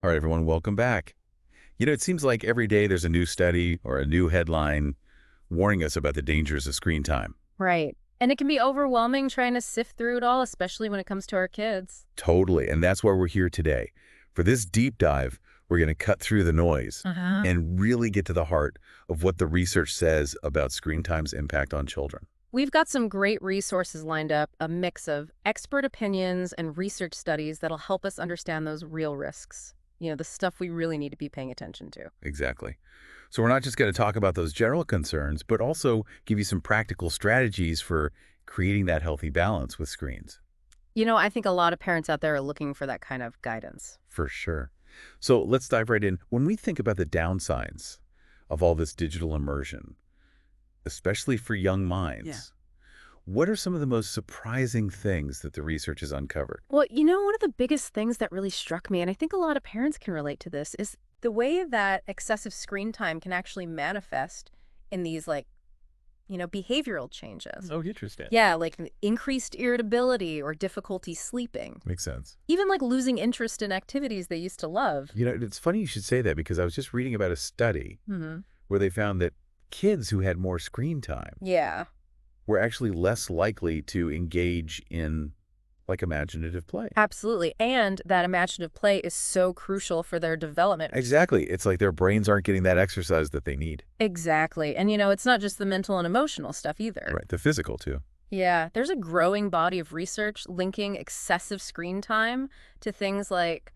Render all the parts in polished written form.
All right, everyone, welcome back. It seems like every day there's a new study or a new headline warning us about the dangers of screen time. Right. And it can be overwhelming trying to sift through it all, especially when it comes to our kids. Totally. And that's why we're here today. For this deep dive, we're going to cut through the noise and really get to the heart of what the research says about screen time's impact on children. We've got some great resources lined up, a mix of expert opinions and research studies that'll help us understand those real risks. The stuff we really need to be paying attention to. Exactly. So we're not just going to talk about those general concerns, but also give you some practical strategies for creating that healthy balance with screens. I think a lot of parents out there are looking for that kind of guidance. For sure. So let's dive right in. When we think about the downsides of all this digital immersion, especially for young minds, what are some of the most surprising things that the research has uncovered? Well, one of the biggest things that really struck me, and I think a lot of parents can relate to this, is the way that excessive screen time can actually manifest in these, behavioral changes. Oh, interesting. Yeah, like increased irritability or difficulty sleeping. Makes sense. Even like losing interest in activities they used to love. It's funny you should say that because I was just reading about a study where they found that kids who had more screen time Yeah, were actually less likely to engage in imaginative play. absolutely. And that imaginative play is so crucial for their development. Exactly. It's like their brains aren't getting that exercise that they need. Exactly. And, it's not just the mental and emotional stuff either. Right. The physical, too. Yeah, there's a growing body of research linking excessive screen time to things like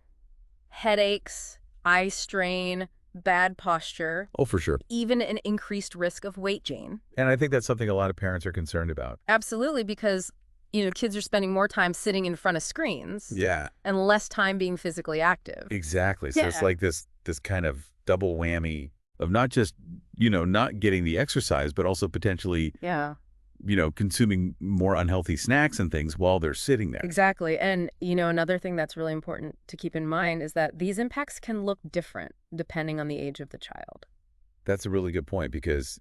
headaches, eye strain, bad posture, Oh, for sure. even an increased risk of weight gain. And I think that's something a lot of parents are concerned about. Absolutely, because, kids are spending more time sitting in front of screens Yeah, and less time being physically active. exactly. So it's Yeah. like this kind of double whammy of not just, not getting the exercise, but also potentially, Yeah, consuming more unhealthy snacks and things while they're sitting there. exactly. And, another thing that's really important to keep in mind is that these impacts can look different depending on the age of the child. That's a really good point because,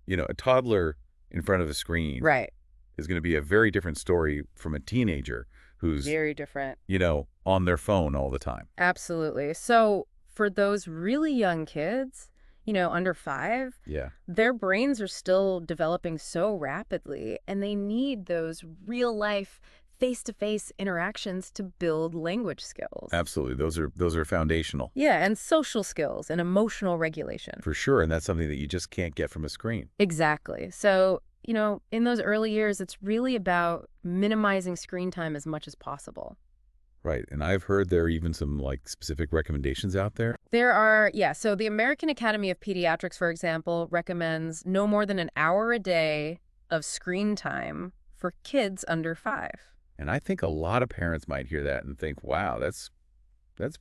a toddler in front of a screen Right. is going to be a very different story from a teenager who's, Very different. on their phone all the time. Absolutely. So for those really young kids, under 5, Yeah. their brains are still developing so rapidly, and they need those real life face-to-face interactions to build language skills. Absolutely. Those are foundational Yeah, and social skills and emotional regulation. for sure. And that's something that you just can't get from a screen. Exactly. So, in those early years, it's really about minimizing screen time as much as possible. Right. And I've heard there are even some specific recommendations out there. There are, yeah, so the American Academy of Pediatrics, for example, recommends no more than an hour a day of screen time for kids under 5. And I think a lot of parents might hear that and think, wow, that's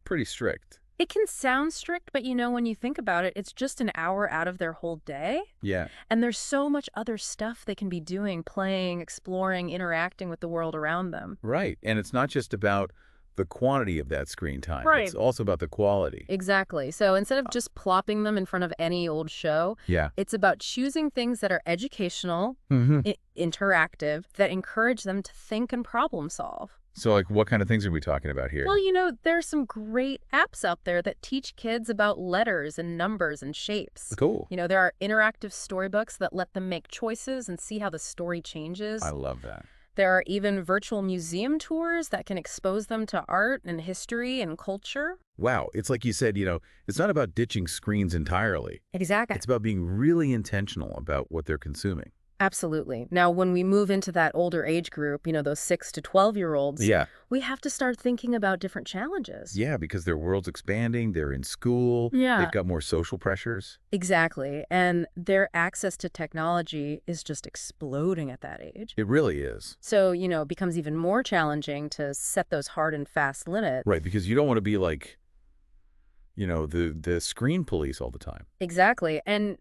pretty strict. It can sound strict, but when you think about it, it's just an hour out of their whole day. Yeah. And there's so much other stuff they can be doing, playing, exploring, interacting with the world around them. Right. And it's not just about the quantity of that screen time. Right. It's also about the quality. Exactly. So instead of just plopping them in front of any old show, Yeah. it's about choosing things that are educational, Mm-hmm. interactive, that encourage them to think and problem solve. So what kind of things are we talking about here? Well, there's some great apps out there that teach kids about letters and numbers and shapes. Cool. There are interactive storybooks that let them make choices and see how the story changes. I love that. There are even virtual museum tours that can expose them to art and history and culture. Wow. It's like you said, it's not about ditching screens entirely. Exactly. It's about being really intentional about what they're consuming. Absolutely. Now, when we move into that older age group, those 6 to 12-year-olds, Yeah. we have to start thinking about different challenges. Yeah, because their world's expanding. They're in school. Yeah. They've got more social pressures. Exactly. And their access to technology is just exploding at that age. It really is. So, it becomes even more challenging to set those hard and fast limits. Right, because you don't want to be like, the screen police all the time. Exactly. And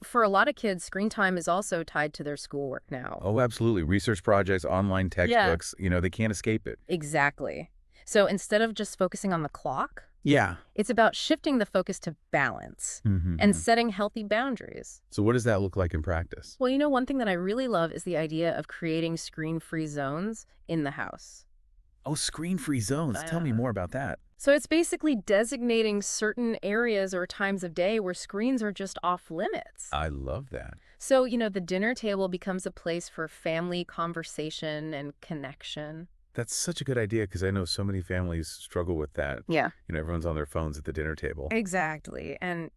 for a lot of kids, screen time is also tied to their schoolwork now. Oh, absolutely. Research projects, online textbooks, they can't escape it. Exactly. So instead of just focusing on the clock, Yeah. it's about shifting the focus to balance and setting healthy boundaries. So what does that look like in practice? Well, one thing that I really love is the idea of creating screen-free zones in the house. Oh, screen-free zones. Tell me more about that. So it's basically designating certain areas or times of day where screens are just off limits. I love that. So, the dinner table becomes a place for family conversation and connection. That's such a good idea because I know so many families struggle with that. Yeah. Everyone's on their phones at the dinner table. Exactly. And,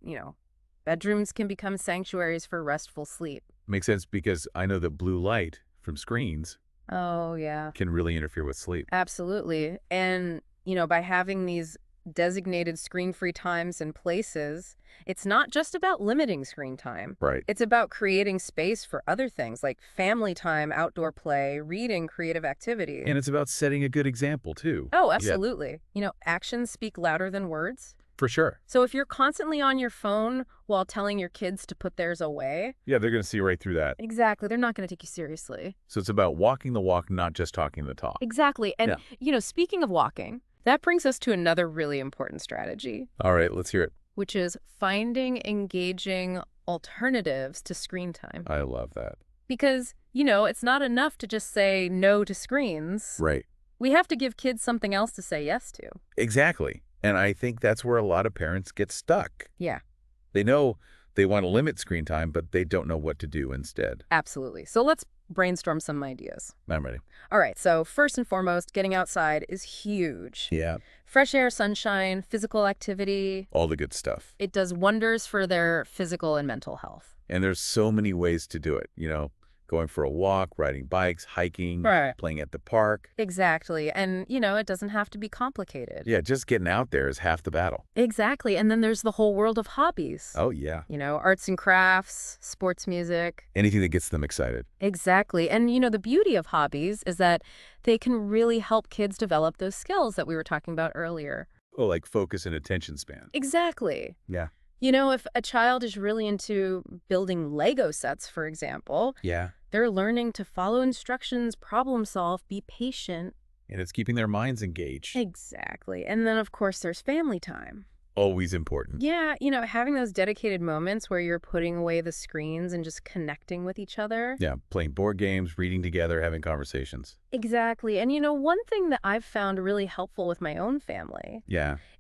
bedrooms can become sanctuaries for restful sleep. Makes sense because I know that blue light from screens Oh, yeah. can really interfere with sleep. Absolutely. And, by having these designated screen-free times and places, it's not just about limiting screen time. Right. It's about creating space for other things like family time, outdoor play, reading, creative activity. And it's about setting a good example, too. Oh, absolutely. Actions speak louder than words. For sure. So if you're constantly on your phone while telling your kids to put theirs away. Yeah, they're going to see right through that. Exactly. They're not going to take you seriously. So it's about walking the walk, not just talking the talk. Exactly. And, speaking of walking, that brings us to another really important strategy. All right, let's hear it. Which is finding engaging alternatives to screen time. I love that. Because, it's not enough to just say no to screens. Right. We have to give kids something else to say yes to. Exactly. And I think that's where a lot of parents get stuck. Yeah. They know they want to limit screen time, but they don't know what to do instead. Absolutely. So let's brainstorm some ideas. I'm ready. All right. So first and foremost, getting outside is huge. Yeah. Fresh air, sunshine, physical activity. All the good stuff. It does wonders for their physical and mental health. And there's so many ways to do it, going for a walk, riding bikes, hiking, playing at the park. Exactly. And, it doesn't have to be complicated. Yeah, just getting out there is half the battle. Exactly. And then there's the whole world of hobbies. Oh, yeah. Arts and crafts, sports music. Anything that gets them excited. Exactly. And, the beauty of hobbies is that they can really help kids develop those skills that we were talking about earlier. Oh, like focus and attention span. Exactly. Yeah. If a child is really into building Lego sets, for example, yeah, they're learning to follow instructions, problem solve, be patient. And it's keeping their minds engaged. Exactly. And then, of course, there's family time. Always important. Yeah, having those dedicated moments where you're putting away the screens and just connecting with each other. Yeah, playing board games, reading together, having conversations. Exactly. And, one thing that I've found really helpful with my own family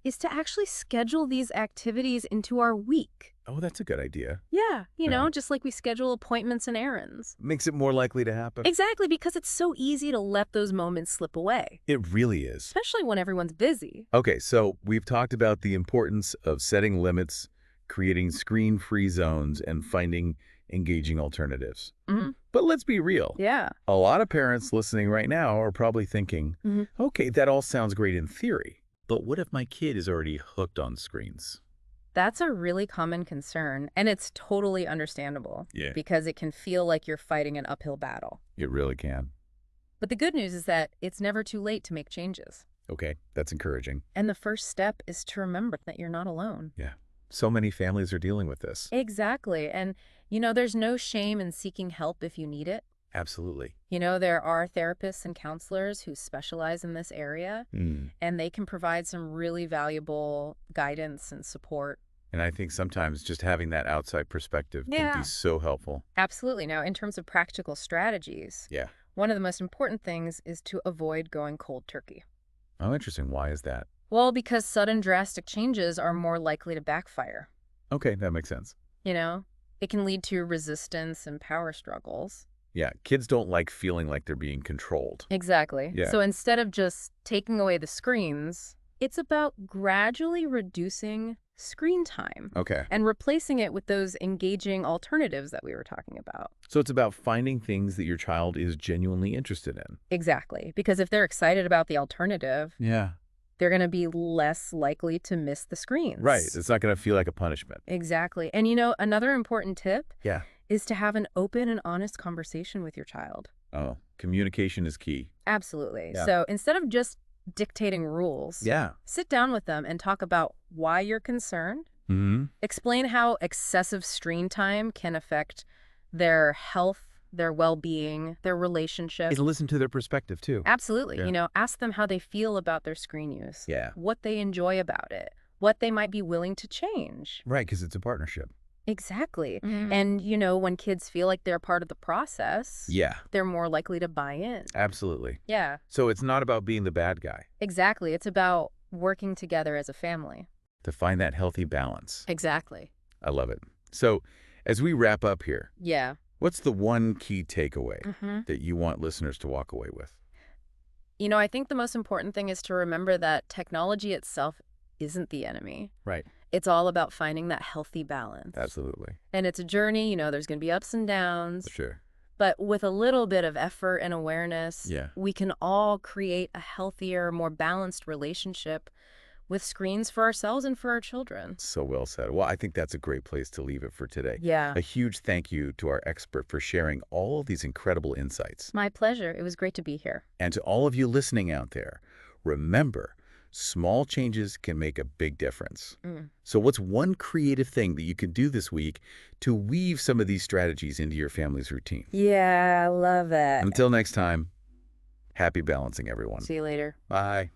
is to actually schedule these activities into our week. Oh, that's a good idea. Yeah, just like we schedule appointments and errands. Makes it more likely to happen. Exactly, because it's so easy to let those moments slip away. It really is. Especially when everyone's busy. Okay, so we've talked about the importance of setting limits, creating screen-free zones, and finding engaging alternatives. Mm-hmm. But let's be real. Yeah. A lot of parents listening right now are probably thinking, okay, that all sounds great in theory, but what if my kid is already hooked on screens? That's a really common concern, and it's totally understandable. Yeah. Because it can feel like you're fighting an uphill battle. It really can. But the good news is that it's never too late to make changes. Okay, that's encouraging. And the first step is to remember that you're not alone. Yeah. So many families are dealing with this. Exactly. And, there's no shame in seeking help if you need it. Absolutely. There are therapists and counselors who specialize in this area, and they can provide some really valuable guidance and support. And I think sometimes just having that outside perspective can be so helpful. Absolutely. Now, in terms of practical strategies, one of the most important things is to avoid going cold turkey. Oh, interesting. Why is that? Well, because sudden drastic changes are more likely to backfire. Okay, that makes sense. It can lead to resistance and power struggles. Yeah, kids don't like feeling like they're being controlled. Exactly. Yeah. So instead of just taking away the screens, it's about gradually reducing screen time. Okay. And replacing it with those engaging alternatives that we were talking about. So it's about finding things that your child is genuinely interested in. Exactly. Because if they're excited about the alternative, they're going to be less likely to miss the screens. Right. It's not going to feel like a punishment. Exactly. And another important tip is to have an open and honest conversation with your child. Oh, communication is key. Absolutely. Yeah. So instead of just dictating rules, sit down with them and talk about why you're concerned. Explain how excessive screen time can affect their health, their well-being, their relationship. And listen to their perspective, too. Absolutely. Ask them how they feel about their screen use. What they enjoy about it. What they might be willing to change. Right, because it's a partnership. Exactly. And, when kids feel like they're part of the process, they're more likely to buy in. Absolutely. Yeah. So it's not about being the bad guy. Exactly. It's about working together as a family. To find that healthy balance. Exactly. I love it. So, as we wrap up here, Yeah. what's the one key takeaway Mm-hmm. that you want listeners to walk away with? I think the most important thing is to remember that technology itself isn't the enemy. Right. It's all about finding that healthy balance. Absolutely. And it's a journey, there's going to be ups and downs. Sure. But with a little bit of effort and awareness, Yeah. we can all create a healthier, more balanced relationship with screens for ourselves and for our children. So well said. Well, I think that's a great place to leave it for today. Yeah. A huge thank you to our expert for sharing all of these incredible insights. My pleasure. It was great to be here. And to all of you listening out there, remember, small changes can make a big difference. So what's one creative thing that you can do this week to weave some of these strategies into your family's routine? Yeah, I love it. Until next time, happy balancing, everyone. See you later. Bye.